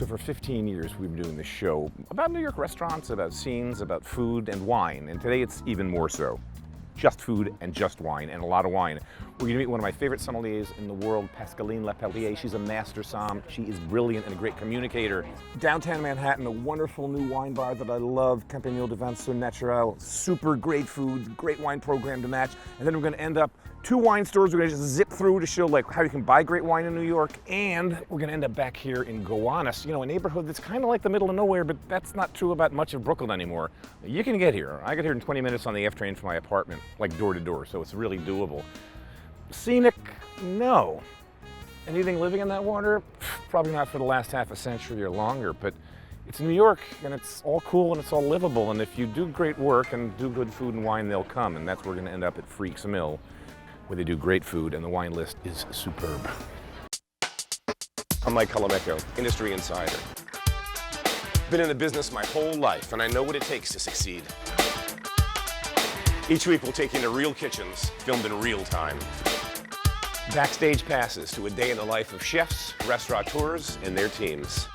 So for 15 years, we've been doing this show about New York restaurants, about scenes, about food and wine. And today it's even more so. Just food and just wine, and a lot of wine. We're gonna meet one of my favorite sommeliers in the world, Pascaline Lepeltier. She's a master somm. She is brilliant and a great communicator. Downtown Manhattan, a wonderful new wine bar that I love, Compagnie de vin Surnaturels. Super great food, great wine program to match. And then we're gonna end up 2 wine stores we're gonna just zip through to show like how you can buy great wine in New York. And we're gonna end up back here in Gowanus, you know, a neighborhood that's kind of like the middle of nowhere, but that's not true about much of Brooklyn anymore. You can get here. I got here in 20 minutes on the F train from my apartment, like door to door, so it's really doable. Scenic, no. Anything living in that water? Probably not for the last half a century or longer, but it's New York and it's all cool and it's all livable. And if you do great work and do good food and wine, they'll come. And that's where we're gonna end up at Freeks Mill, where they do great food and the wine list is superb. I'm Mike Colameco, industry insider. Been in the business my whole life and I know what it takes to succeed. Each week we'll take you into real kitchens, filmed in real time. Backstage passes to a day in the life of chefs, restaurateurs, and their teams.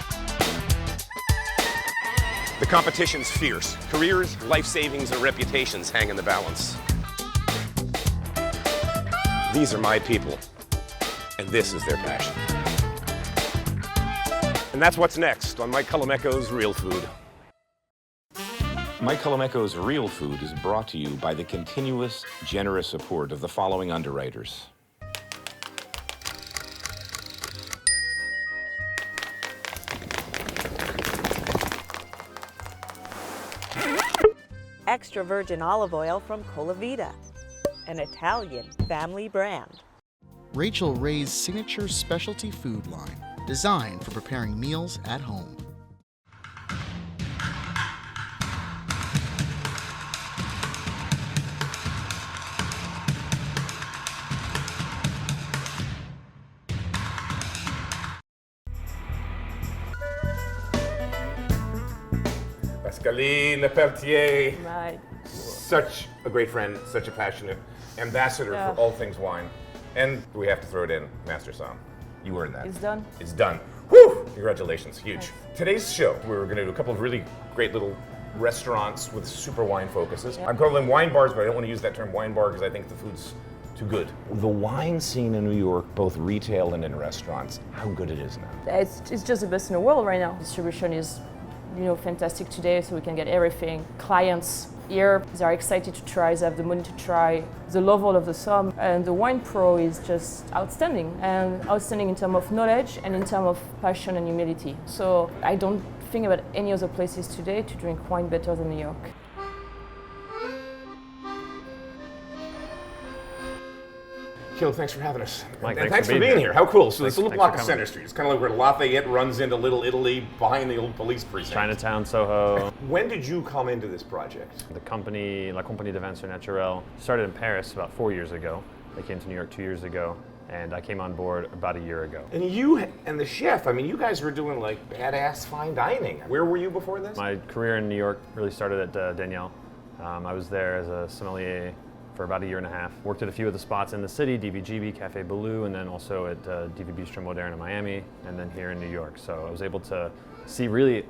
The competition's fierce. Careers, life savings, and reputations hang in the balance. These are my people, and this is their passion. And that's what's next on Mike Colameco's Real Food. Mike Colameco's Real Food is brought to you by the continuous, generous support of the following underwriters. Extra virgin olive oil from Colameco, an Italian family brand. Rachel Ray's signature specialty food line, designed for preparing meals at home. Pascaline Lepeltier. Right. Such a great friend, such a passionate ambassador for all things wine. And we have to throw it in, Master Somm. You earned that. It's done. It's done. Whew! Congratulations, huge. Nice. Today's show, we're going to do a couple of really great little restaurants with super wine focuses. I'm calling them wine bars, but I don't want to use that term wine bar because I think the food's too good. The wine scene in New York, both retail and in restaurants, how good it is now. It's just the best in the world right now. Distribution is, fantastic today, so we can get everything. Clients here, they're excited to try, they have the money to try. The level of the somm and the wine pro is just outstanding, and outstanding in terms of knowledge and in terms of passion and humility. So I don't think about any other places today to drink wine better than New York. Kilo, thanks for having us. Mike, and thanks for being here. How cool. So this little block of coming. Center Street. It's kind of like where Lafayette runs into Little Italy behind the old police precinct. Chinatown, Soho. When did you come into this project? The company, La Compagnie de vin Surnaturels, started in Paris about 4 years ago. They came to New York 2 years ago, and I came on board about a year ago. And you and the chef, I mean, you guys were doing like badass fine dining. Where were you before this? My career in New York really started at Daniel. I was there as a sommelier for about a year and a half. Worked at a few of the spots in the city, DVGB, Cafe Baloo, and then also at DV Bistro Moderne in Miami, and then here in New York. So I was able to see a really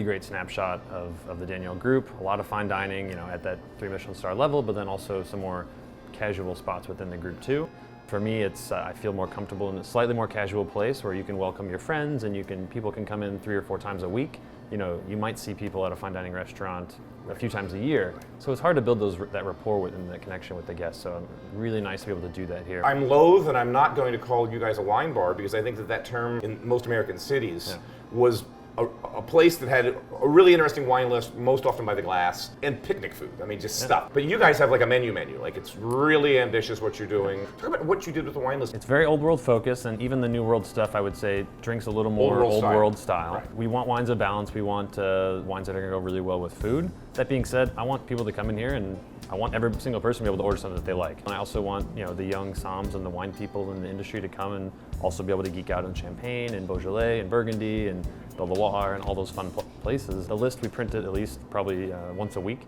great snapshot of the Daniel group, a lot of fine dining, at that 3 Michelin star level, but then also some more casual spots within the group too. For me, I feel more comfortable in a slightly more casual place where you can welcome your friends and people can come in 3 or 4 times a week. You might see people at a fine dining restaurant a few times a year. So it's hard to build that rapport and that connection with the guests. So really nice to be able to do that here. I'm loath and I'm not going to call you guys a wine bar because I think that term in most American cities was a place that had a really interesting wine list, most often by the glass, and picnic food. I mean, just stuff. But you guys have like a menu. Like it's really ambitious what you're doing. Talk about what you did with the wine list. It's very old world focused, and even the new world stuff, I would say, drinks a little more old world style. Right. We want wines of balance. We want wines that are gonna go really well with food. That being said, I want people to come in here and I want every single person to be able to order something that they like. And I also want the young somms and the wine people in the industry to come and also be able to geek out on Champagne and Beaujolais and Burgundy and the Loire and all those fun places. The list we print it at least probably once a week.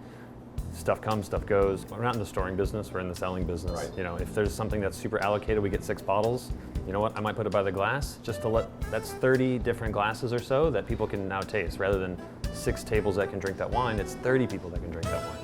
stuff comes, stuff goes. We're not in the storing business, we're in the selling business. Right. You know, if there's something that's super allocated, we get 6 bottles. You know what, I might put it by the glass just to that's 30 different glasses or so that people can now taste. Rather than 6 tables that can drink that wine, it's 30 people that can drink that wine.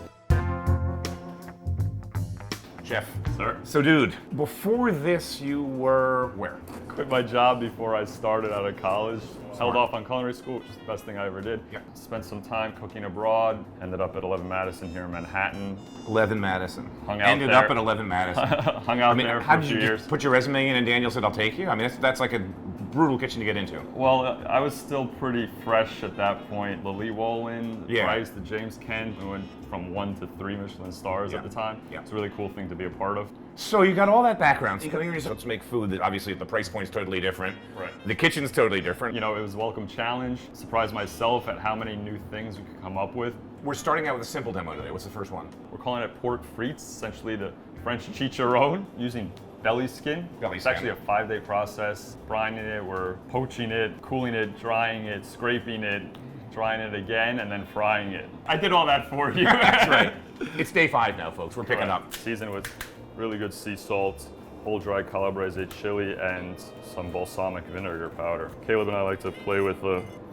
Chef. Sir? So dude, before this you were where? Quit my job before I started out of college. Held off on culinary school, which is the best thing I ever did. Yeah. Spent some time cooking abroad. Ended up at 11 Madison here in Manhattan. 11 Madison. Hung out Ended there. up at 11 Madison. Hung out there how for a did few you years. just put your resume in and Daniel said, I'll take you? I mean, that's like a brutal kitchen to get into. Well, I was still pretty fresh at that point. Lily Wolin, Yeah. Bryce, the James Kent. We went from 1 to 3 Michelin stars Yeah. at the time. Yeah. It's a really cool thing to be a part of. So you got all that background. So you come here and let's make food that obviously the price point's totally different. Right. The kitchen's totally different. You know, it was a welcome challenge. Surprised myself at how many new things we could come up with. We're starting out with a simple demo today. What's the first one? We're calling it pork frites, essentially the French chicharron, using belly skin. Belly It's skin. actually a 5-day process. Brining it, we're poaching it, cooling it, drying it, scraping it, drying it again, and then frying it. I did all that for you. That's right. It's day 5 now, folks. We're picking Right. up. Seasoned with really good sea salt, whole dry calabrese chili, and some balsamic vinegar powder. Caleb and I like to play with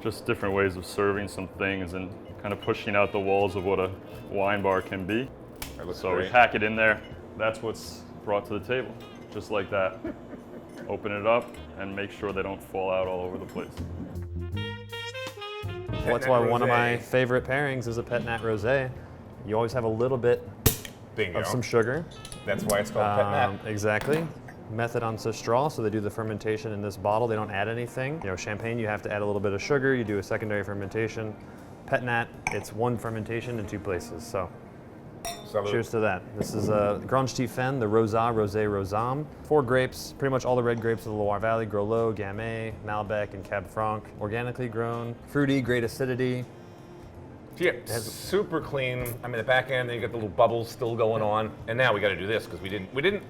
just different ways of serving some things and kind of pushing out the walls of what a wine bar can be. That looks So we great. pack it in there. That's what's brought to the table, just like that. Open it up and make sure they don't fall out all over the place. That's why one of my favorite pairings is a Pet Nat Rosé. You always have a little bit Bingo. of some sugar. That's why it's called Pet Nat. Exactly. Method ancestral, so they do the fermentation in this bottle. They don't add anything. You know, champagne, you have to add a little bit of sugar. You do a secondary fermentation. Pet Nat, it's one fermentation in 2 places. So Salud. cheers to that. This is Grand Stephen, the Rosé Rosam. 4 grapes, pretty much all the red grapes of the Loire Valley: Groslo, Gamay, Malbec, and Cab Franc. Organically grown, fruity, great acidity. Yeah, super clean. I mean, the back end, then you got the little bubbles still going on. And now we got to do this because we didn't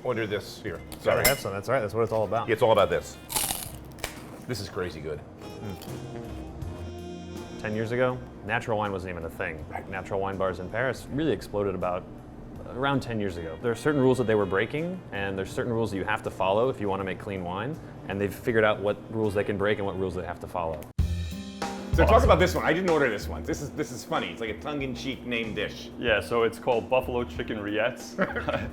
order this here. Sorry. I have some. That's all right. That's what it's all about. Yeah, it's all about this. This is crazy good. 10 years ago, natural wine wasn't even a thing. Natural wine bars in Paris really exploded about around 10 years ago. There are certain rules that they were breaking, and there's certain rules that you have to follow if you want to make clean wine, and they've figured out what rules they can break and what rules they have to follow. So talk about this one. I didn't order this one. This is funny. It's like a tongue-in-cheek named dish. Yeah, so it's called buffalo chicken rillettes.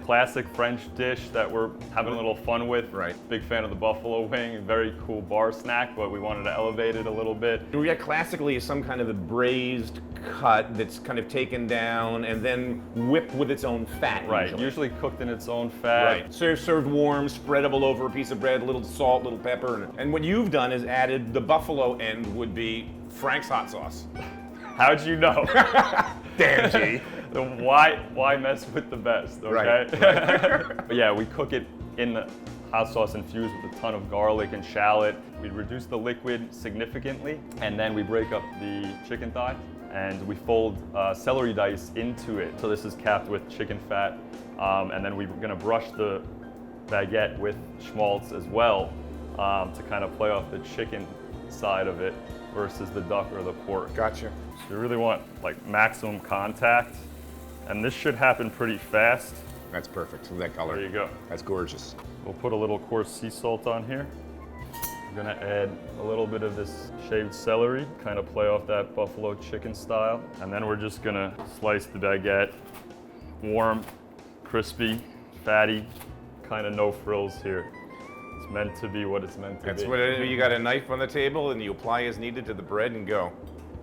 Classic French dish that we're having a little fun with. Right. Big fan of the buffalo wing, very cool bar snack, but we wanted to elevate it a little bit. Rillette classically is some kind of a braised cut that's kind of taken down and then whipped with its own fat. Right, usually cooked in its own fat. Right. Served warm, spreadable over a piece of bread, a little salt, little pepper. And what you've done is added the buffalo end would be Frank's hot sauce. How'd you know? Damn, G. Why mess with the best, okay? Right. But yeah, we cook it in the hot sauce infused with a ton of garlic and shallot. We reduce the liquid significantly, and then we break up the chicken thigh, and we fold celery dice into it. So this is capped with chicken fat, and then we're gonna brush the baguette with schmaltz as well to kind of play off the chicken side of it versus the duck or the pork. Gotcha. So you really want like maximum contact, and this should happen pretty fast. That's perfect. Look at that color. There you go. That's gorgeous. We'll put a little coarse sea salt on here. We're gonna add a little bit of this shaved celery, kind of play off that buffalo chicken style. And then we're just gonna slice the baguette. Warm, crispy, fatty, kind of no frills here. It's meant to be what it's meant to That's be. what it is. You got a knife on the table and you apply as needed to the bread and go.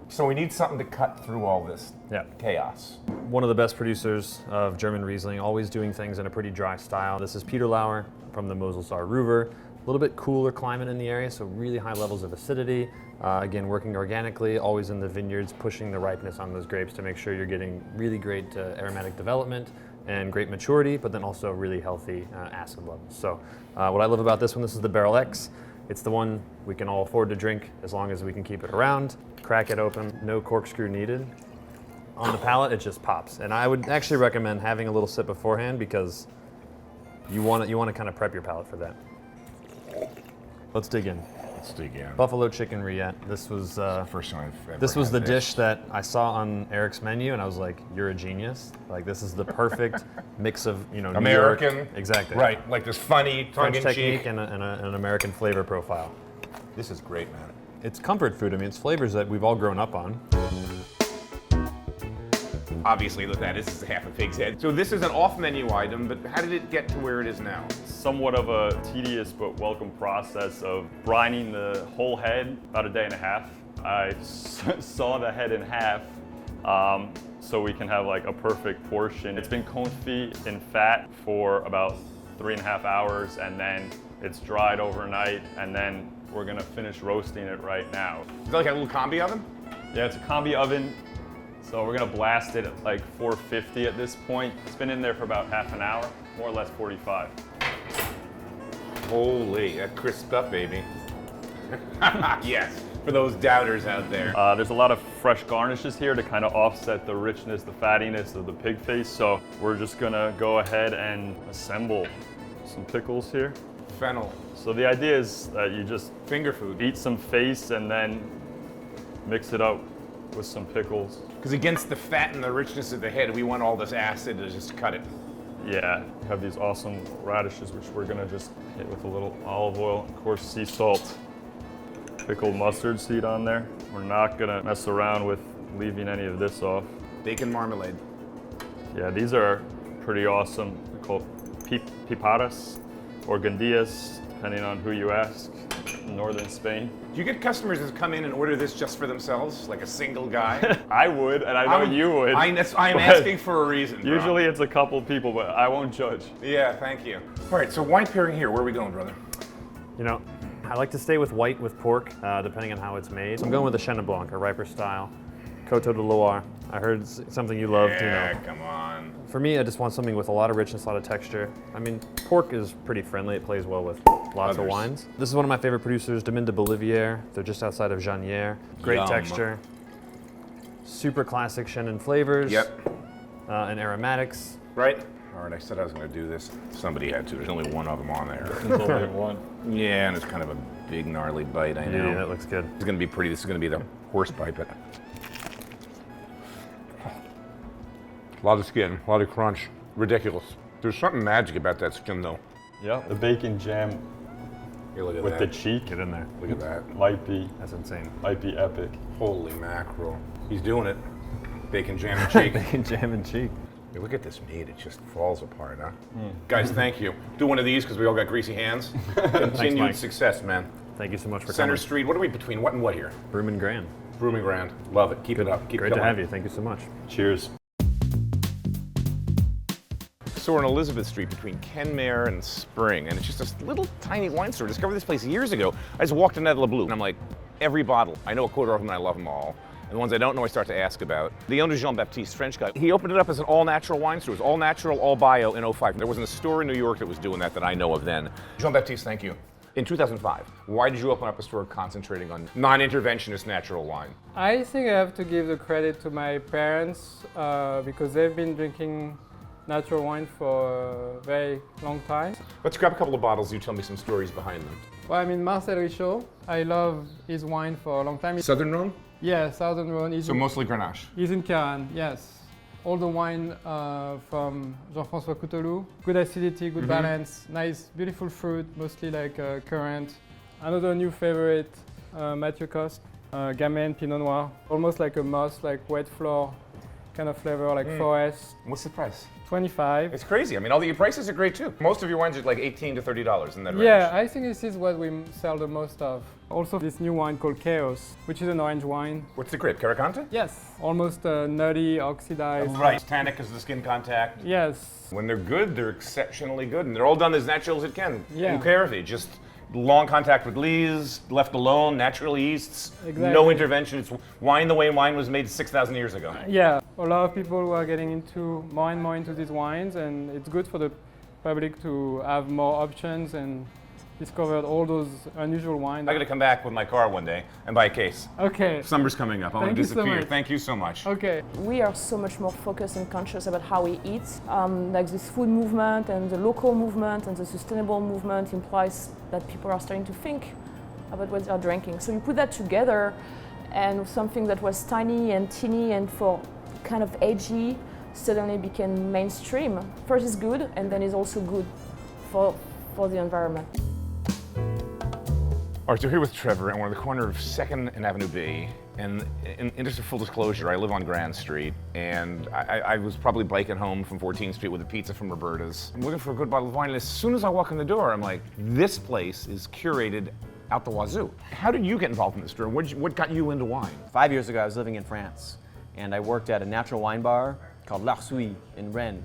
So we need something to cut through all this chaos. One of the best producers of German Riesling, always doing things in a pretty dry style. This is Peter Lauer from the Mosel Ruwer. A little bit cooler climate in the area, so really high levels of acidity. Again, working organically, always in the vineyards, pushing the ripeness on those grapes to make sure you're getting really great aromatic development and great maturity, but then also really healthy acid levels. So what I love about this one, this is the Barrel X. It's the one we can all afford to drink as long as we can keep it around. Crack it open, no corkscrew needed. On the palate, it just pops. And I would actually recommend having a little sip beforehand because you want to kind of prep your palate for that. Let's dig in. salts again. Buffalo chicken rillette. This was First time I've ever this was had the dish that I saw on Eric's menu, and I was like, "You're a genius! Like this is the perfect mix of New American. York, exactly, Right, like this funny, French tongue-in-cheek. technique and an American flavor profile. This is great, man. It's comfort food. I mean, it's flavors that we've all grown up on. Obviously, look at that. This is half a pig's head. So this is an off-menu item, but how did it get to where it is now? Somewhat of a tedious but welcome process of brining the whole head, about a day and a half. I saw the head in half so we can have like a perfect portion. It's been confit in fat for about 3.5 hours, and then it's dried overnight, and then we're gonna finish roasting it right now. Is that like a little combi oven? Yeah, it's a combi oven. So we're gonna blast it at like 450 at this point. It's been in there for about half an hour, more or less 45. Holy, that crisped up, baby. Yes, for those doubters out there. There's a lot of fresh garnishes here to kind of offset the richness, the fattiness of the pig face. So we're just gonna go ahead and assemble some pickles here. Fennel. So the idea is that you just Finger food. eat some face and then mix it up with some pickles. Because against the fat and the richness of the head, we want all this acid to just cut it. Yeah, we have these awesome radishes, which we're gonna just hit with a little olive oil, of course, sea salt, pickled mustard seed on there. We're not gonna mess around with leaving any of this off. Bacon marmalade. Yeah, these are pretty awesome. They're called piparas or guindillas, depending on who you ask, in northern Spain. Do you get customers that come in and order this just for themselves, like a single guy? I would, and I know you would. I'm but asking for a reason, bro. Usually it's a couple people, but I won't judge. Yeah, thank you. All right, so wine pairing here. Where are we going, brother? You know, I like to stay with white with pork, depending on how it's made. So I'm going with a Chenin Blanc, a riper style, Coteau de Loire. I heard it's something you loved, Yeah, you know. come on. For me, I just want something with a lot of richness, a lot of texture. I mean, pork is pretty friendly. It plays well with lots of Others. wines. This is one of my favorite producers, Domaine de Bolivier. They're just outside of Janière. Great Yum. texture. Super classic Chenin flavors. Yep. And aromatics. Right? All right, I said I was going to do this. Somebody had to. There's only one of them on there. There's only one. Yeah, and it's kind of a big, gnarly bite, I know. Yeah, that looks good. It's going to be pretty. This is going to be the horse bite, but a lot of skin, a lot of crunch. Ridiculous. There's something magic about that skin, though. Yeah, the bacon jam Here, look at with that. the cheek Get in there. Look at that. might be That's insane. epic. Holy mackerel. He's doing it. Bacon jam and cheek. Bacon jam and cheek. Hey, look at this meat. It just falls apart, huh? Guys, thank you. Do one of these because we all got greasy hands. Continued Mike. success, man. Thank you so much for Center coming. Street. What are we between what and what here? Broom and Grand. Broom and Grand. Love it. Keep it up. Keep Great it to going. have you. Thank you so much. Cheers. So we're on Elizabeth Street between Kenmare and Spring, and it's just this little tiny wine store. I discovered this place years ago. I just walked in at Le Bleu, and I'm like, every bottle. I know a quarter of them, and I love them all. And the ones I don't know, I start to ask about. The owner, Jean-Baptiste, French guy, he opened it up as an all-natural wine store. It was all natural, all bio in 05. There wasn't a store in New York that was doing that I know of then. Jean-Baptiste, thank you. In 2005, why did you open up a store concentrating on non-interventionist natural wine? I think I have to give the credit to my parents because they've been drinking natural wine for a very long time. Let's grab a couple of bottles. You tell me some stories behind them. Well, I mean, Marcel Richaud, I love his wine for a long time. Southern Rhone? Yeah, Southern Rhone. So mostly Grenache. He's in Caran, yes. All the wine from Jean-François Couteloup. Good acidity, good balance, nice, beautiful fruit, mostly like currant. Another new favorite, Mathieu Coste, Gamay Pinot Noir. Almost like a moss, like wet floor kind of flavor, like forest. What's the price? 25. It's crazy. I mean, all your prices are great too. Most of your wines are like $18 to $30 in that range. Yeah, I think this is what we sell the most of. Also this new wine called Chaos, which is an orange wine. What's the grape? Caricante? Yes, almost nutty, oxidized. Right. Tannic is the skin contact. Yes. When they're good, they're exceptionally good, and they're all done as natural as it can. Yeah. In Curated, just long contact with lees, left alone, natural yeasts, Exactly. no intervention. It's wine the way wine was made 6,000 years ago. Yeah, a lot of people who are getting into more and more into these wines, and it's good for the public to have more options and discover all those unusual wines. I got to come back with my car one day and buy a case. Okay. Summer's coming up. I want Thank to you so disappear. much. Thank you so much. Okay. We are so much more focused and conscious about how we eat. Like this food movement and the local movement and the sustainable movement implies that people are starting to think about what they're drinking. So you put that together, and something that was tiny and teeny and for kind of edgy suddenly became mainstream. First it's good, and then it's also good for the environment. All right, so here with Trevor, and we're on the corner of 2nd and Avenue B. And in just a full disclosure, I live on Grand Street, and I was probably biking home from 14th Street with a pizza from Roberta's. I'm looking for a good bottle of wine, and as soon as I walk in the door, I'm like, this place is curated out the wazoo. How did you get involved in this store? What got you into wine? 5 years ago, I was living in France, and I worked at a natural wine bar called L'Arsouille in Rennes.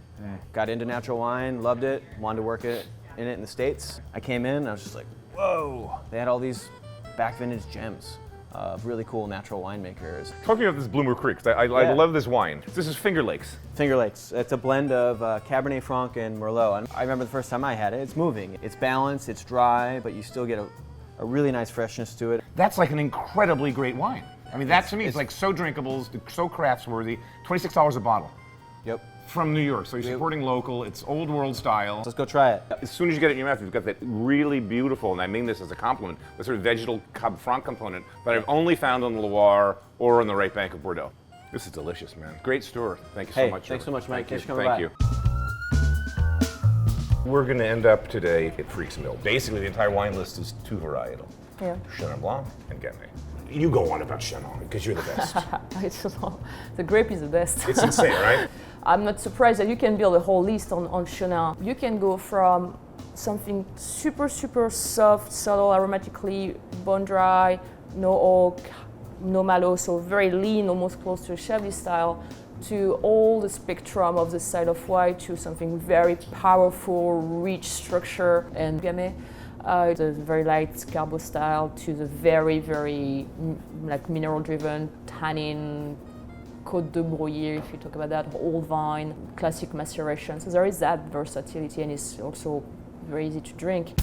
Got into natural wine, loved it, wanted to work in it in the States. I came in, and I was just like, whoa! They had all these back vintage gems of really cool natural winemakers. Talk to me about this Bloomer Creek, 'cause I love this wine. This is Finger Lakes. Finger Lakes. It's a blend of Cabernet Franc and Merlot. And I remember the first time I had it. It's moving. It's balanced, it's dry, but you still get a really nice freshness to it. That's like an incredibly great wine. I mean, that to me is like so drinkable, so craftsworthy. $26 a bottle. Yep. From New York, so you're supporting local, it's old world style. Let's go try it. As soon as you get it in your mouth, you've got that really beautiful, and I mean this as a compliment, the sort of vegetal Cab Franc component that I've only found on the Loire or on the right bank of Bordeaux. This is delicious, man. Great store. Thank you so much. Thanks so much, Mike. Thank Thanks you. for coming Thank you. We're going to end up today at Freeks Mill. Basically, the entire wine list is 2 varietal. Yeah. Chenin Blanc and Gamay. You go on about Chenin because you're the best. The grape is the best. It's insane, right? I'm not surprised that you can build a whole list on Chenin. You can go from something super, super soft, subtle, aromatically bone dry, no oak, no malo, so very lean, almost close to a Chablis style, to all the spectrum of the side of white to something very powerful, rich structure and Gamay. The very light carbo style to the very, very like mineral-driven tannin, Côte de Brouillé, if you talk about that, old vine, classic maceration. So there is that versatility, and it's also very easy to drink.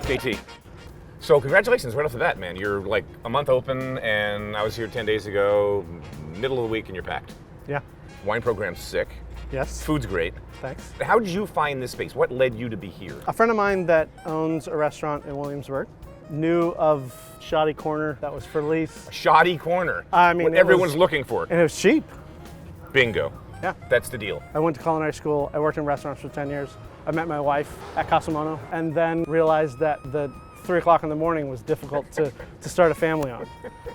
JT. So congratulations right off the bat, man. You're like a month open, and I was here 10 days ago, middle of the week, and you're packed. Yeah. Wine program's sick. Yes. Food's great. Thanks. How did you find this space? What led you to be here? A friend of mine that owns a restaurant in Williamsburg knew of Shoddy Corner that was for lease. A shoddy corner. I mean, what everyone's looking for. And it was cheap. Bingo. Yeah. That's the deal. I went to culinary school. I worked in restaurants for 10 years. I met my wife at Casamono and then realized that the 3 o'clock in the morning was difficult to start a family on.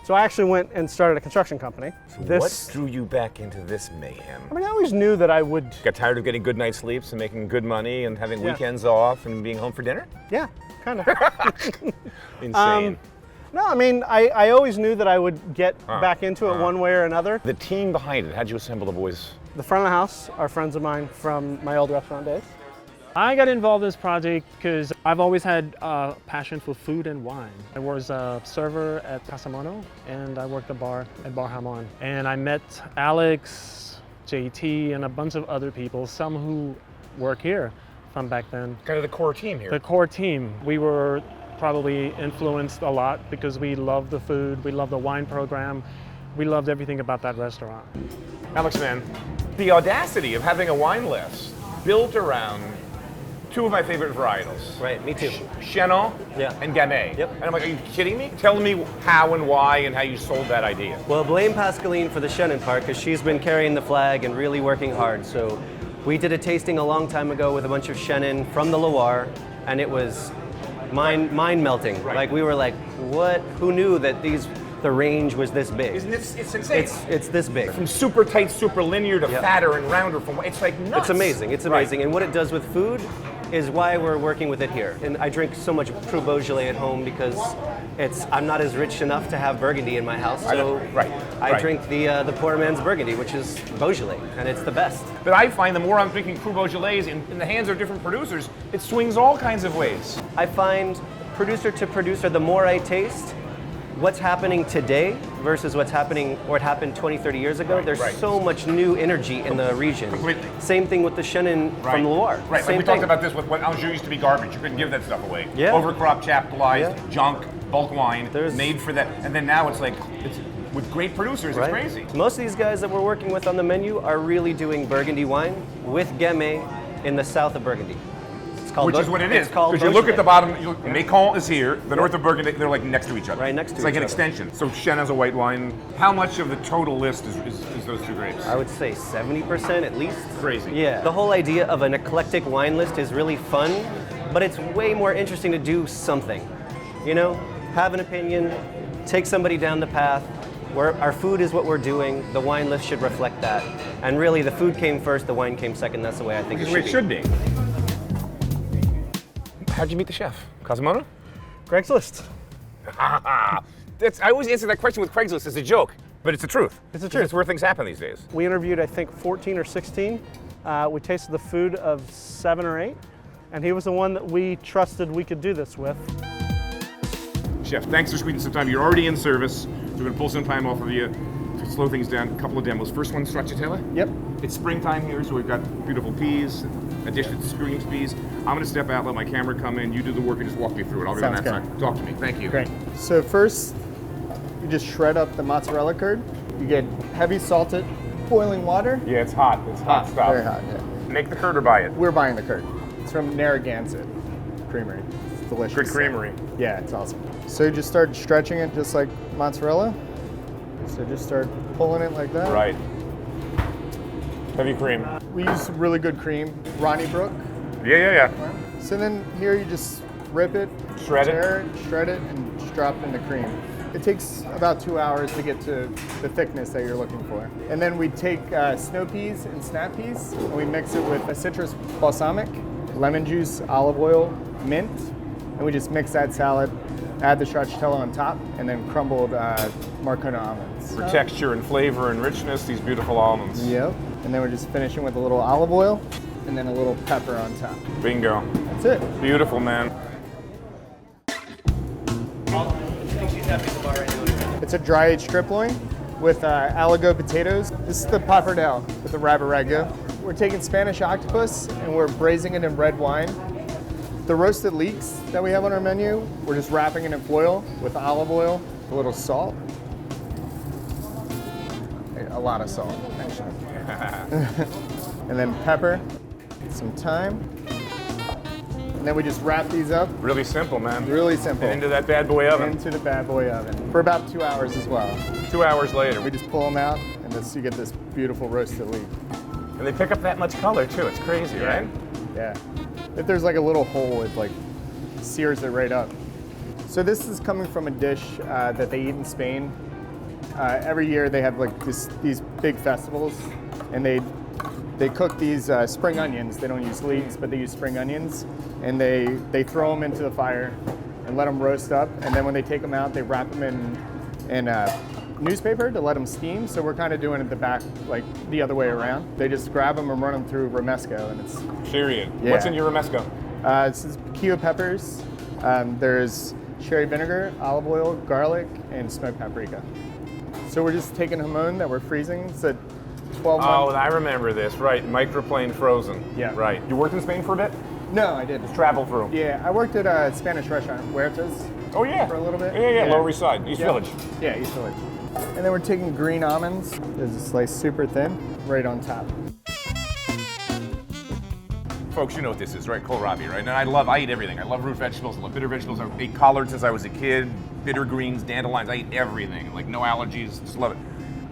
So I actually went and started a construction company. So what drew you back into this mayhem? I mean, I always knew that I would... Got tired of getting good night's sleeps and making good money and having weekends off and being home for dinner? Yeah, kind of. Insane. No, I mean, I always knew that I would get back into it one way or another. The team behind it, how'd you assemble the boys? The front of the house are friends of mine from my old restaurant days. I got involved in this project because I've always had a passion for food and wine. I was a server at Casamono and I worked a bar at Bar Hamon. And I met Alex, JT, and a bunch of other people, some who work here from back then. Kind of the core team here. The core team. We were probably influenced a lot because we loved the food, we loved the wine program, we loved everything about that restaurant. Alex, man, the audacity of having a wine list built around 2 of my favorite varietals. Right, me too. Chenin and Gamay. Yep. And I'm like, are you kidding me? Tell me how and why and how you sold that idea. Well, blame Pascaline for the Chenin part because she's been carrying the flag and really working hard. So we did a tasting a long time ago with a bunch of Chenin from the Loire, and it was mind melting. Right. Like we were like, what? Who knew that the range was this big? Isn't it? It's insane. It's this big. From super tight, super linear to fatter and rounder. It's like nuts. It's amazing. It's amazing. And what it does with food is why we're working with it here. And I drink so much Cru Beaujolais at home because I'm not as rich enough to have Burgundy in my house. So I drink the poor man's Burgundy, which is Beaujolais, and it's the best. But I find the more I'm drinking Cru Beaujolais in the hands of different producers, it swings all kinds of ways. I find producer to producer, the more I taste, what's happening today versus what's happening or it happened 20, 30 years ago, there's so much new energy in the region. Completely. Same thing with the Chenin from Loire. Right, Same like we talked about this with what Anjou used to be garbage. You couldn't give that stuff away. Yeah. Overcropped, chaptalized, junk, bulk wine, There's- made for that. And then now it's like, with great producers. Right? It's crazy. Most of these guys that we're working with on the menu are really doing Burgundy wine with Gamay in the south of Burgundy. It's called Which is what it is. It's called Because you look at the Beaujolais. bottom, Macon is here, the north of Burgundy, they're like next to each other. Right next to It's like each an other. extension. So Shen has a white wine. How much of the total list is those two grapes? I would say 70% at least. Crazy. Yeah. The whole idea of an eclectic wine list is really fun, but it's way more interesting to do something. You know, have an opinion, take somebody down the path. Where our food is what we're doing, the wine list should reflect that. And really, the food came first, the wine came second. That's the way I think This is the way it should be. How'd you meet the chef? Cosimono? Craigslist. I always answer that question with Craigslist as a joke, but it's the truth. It's the truth. It's where things happen these days. We interviewed, I think, 14 or 16. We tasted the food of 7 or 8, and he was the one that we trusted we could do this with. Chef, thanks for squeezing some time. You're already in service. We're going to pull some time off of you to slow things down. A couple of demos. First one, stracciatella. Yep. It's springtime here, so we've got beautiful peas, a dish that screams peas. I'm going to step out, let my camera come in. You do the work and just walk me through it. I'll be on that side. Talk to me. Thank you. Great. So first, you just shred up the mozzarella curd. You get heavy salted boiling water. Yeah, it's hot. It's hot stuff. Very hot, yeah. Make the curd or buy it? We're buying the curd. It's from Narragansett Creamery. It's delicious. Good creamery. Yeah, it's awesome. So you just start stretching it just like mozzarella. So just start pulling it like that. Right. Heavy cream. We use really good cream, Ronnie Brook. Yeah. So then here you just rip it, Shred it. tear it, shred it, and just drop it in the cream. It takes about 2 hours to get to the thickness that you're looking for. And then we take snow peas and snap peas, and we mix it with a citrus balsamic, lemon juice, olive oil, mint, and we just mix that salad, add the stracciatella on top, and then crumbled Marcona almonds. For texture and flavor and richness, these beautiful almonds. Yep. And then we're just finishing with a little olive oil, and then a little pepper on top. Bingo. That's it. Beautiful, man. It's a dry-aged strip loin with aligo potatoes. This is the pappardelle with the rabbit ragu. We're taking Spanish octopus and we're braising it in red wine. The roasted leeks that we have on our menu, we're just wrapping it in foil with olive oil, a little salt. A lot of salt, actually. And then pepper, some thyme. And then we just wrap these up. Really simple, man. Really simple. And into that bad boy oven. Into the bad boy oven for about 2 hours as well. 2 hours later. We just pull them out, and you get this beautiful roasted leek. And they pick up that much color too. It's crazy, right? Yeah. If there's like a little hole, it like sears it right up. So this is coming from a dish that they eat in Spain. Every year they have like these big festivals, and they cook these spring onions. They don't use leeks, but they use spring onions, and they throw them into the fire and let them roast up. And then when they take them out, they wrap them in newspaper to let them steam. So we're kind of doing it the back, like the other way around. They just grab them and run them through romesco, and it's period. Yeah. What's in your romesco? This is piquillo peppers. There's cherry vinegar, olive oil, garlic, and smoked paprika. So we're just taking hamon that we're freezing. It's a 12 month. Oh, I remember this. Right, microplane frozen. Yeah. Right. You worked in Spain for a bit? No, I didn't. Just travel through. Yeah, I worked at a Spanish restaurant, Huertas. Oh yeah. For a little bit. Yeah. Lower East Side, East Village. Yeah, East Village. And then we're taking green almonds. There's a slice super thin, right on top. Folks, you know what this is, right? Kohlrabi, right? And I eat everything. I love root vegetables. I love bitter vegetables. I ate collards since I was a kid. Bitter greens, dandelions. I eat everything. Like no allergies. Just love it.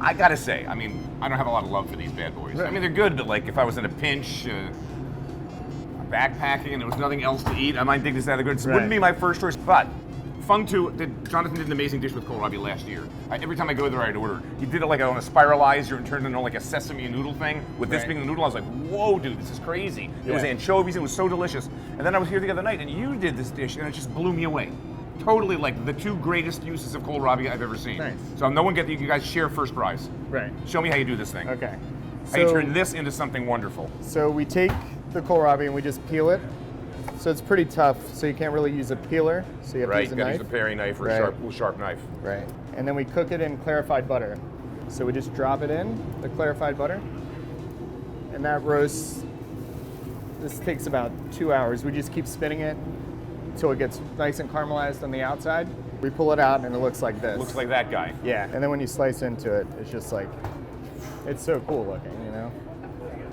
I gotta say, I mean, I don't have a lot of love for these bad boys. Right. I mean, they're good, but like if I was in a pinch, backpacking, and there was nothing else to eat, I might dig this out of the goods. It wouldn't be my first choice, but Jonathan did an amazing dish with kohlrabi last year. Every time I go there, I'd order. He did it like on a spiralizer and turned it into like a sesame noodle thing. With this being the noodle, I was like, whoa, dude, this is crazy. It was anchovies, it was so delicious. And then I was here the other night, and you did this dish, and it just blew me away. Totally like the two greatest uses of kohlrabi I've ever seen. Nice. So no one get you guys share first prize. Right. Show me how you do this thing. Okay. How you turn this into something wonderful. So we take the kohlrabi and we just peel it. So it's pretty tough, so you can't really use a peeler. So you have to use a knife. Use a paring knife or a sharp knife. Right. And then we cook it in clarified butter. So we just drop it in the clarified butter. And that roasts, this takes about 2 hours. We just keep spinning it until it gets nice and caramelized on the outside. We pull it out and it looks like this. Looks like that guy. Yeah, and then when you slice into it, it's just like, it's so cool looking, you know?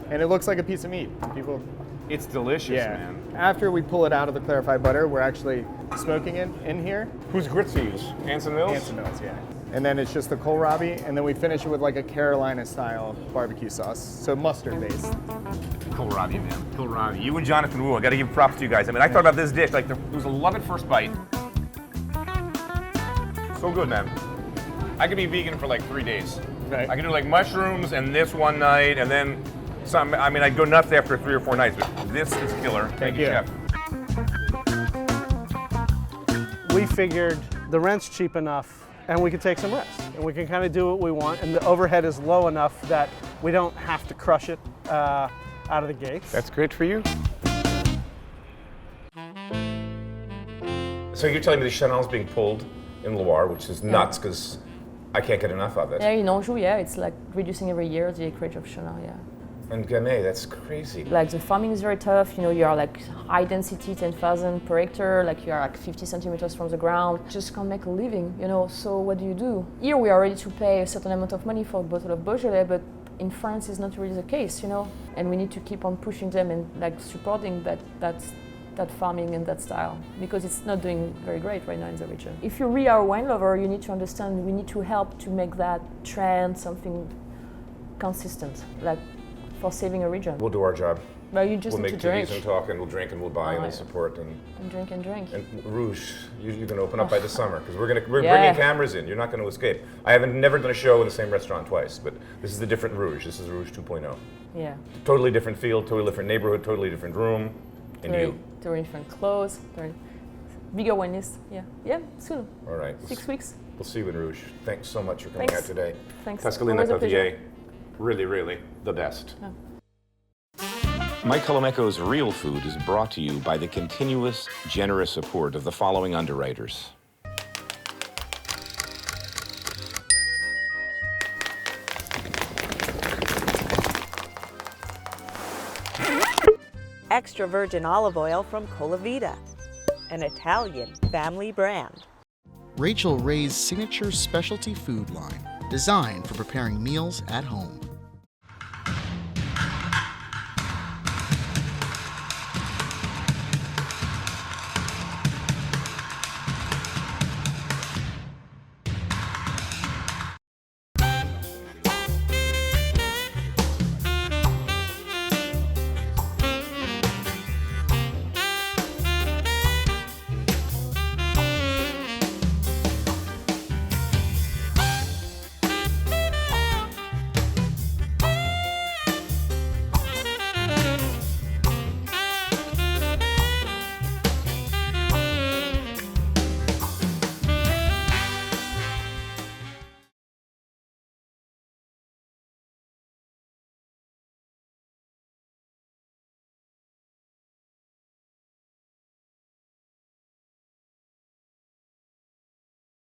And it looks like a piece of meat. People. It's delicious, man. After we pull it out of the clarified butter, we're actually smoking it in here. Whose grits do you use? Anson Mills? Anson Mills, yeah. And then it's just the kohlrabi, and then we finish it with like a Carolina-style barbecue sauce, so mustard-based. Kohlrabi, man. Kohlrabi. You and Jonathan Wu, I gotta give props to you guys. I mean, I thought about this dish, like, it was a love at first bite. So good, man. I could be vegan for like 3 days. Right. I could do like mushrooms and this one night, and then some. I mean, I'd go nuts after 3 or 4 nights, but this is killer. Thank you, Chef. We figured the rent's cheap enough and we could take some rest and we can kind of do what we want, and the overhead is low enough that we don't have to crush it out of the gates. That's great for you. So you're telling me the Chanel's being pulled in Loire, which is nuts because I can't get enough of it. Yeah, in Anjou, yeah, it's like reducing every year the acreage of Chenin, yeah. And Gamay, that's crazy. Like the farming is very tough, you know, you are like high density, 10,000 per hectare, like you are like 50 centimeters from the ground, just can't make a living, you know, so what do? Here we are ready to pay a certain amount of money for a bottle of Beaujolais, but in France it's not really the case, you know, and we need to keep on pushing them and like supporting that farming and that style, because it's not doing very great right now in the region. If you really are a wine lover, you need to understand we need to help to make that trend something consistent, like for saving a region. We'll do our job. Well, you just we'll need make to drink. TVs and talk, and we'll drink and we'll buy and we'll support and drink. And Rouge, you can open up by the summer because we're bringing cameras in. You're not going to escape. I haven't never done a show in the same restaurant twice, but this is a different Rouge. This is Rouge 2.0. Yeah. Totally different field, totally different neighborhood, totally different room, and you. Totally different clothes, bigger wine list. Yeah, soon. All right. 6 weeks. We'll see you in Rouge. Thanks so much for coming out today. Thanks. Pascaline Lepeltier, really, really the best. Yeah. Mike Colameco's Real Food is brought to you by the continuous, generous support of the following underwriters. Extra virgin olive oil from Colameco, an Italian family brand. Rachel Ray's signature specialty food line, designed for preparing meals at home.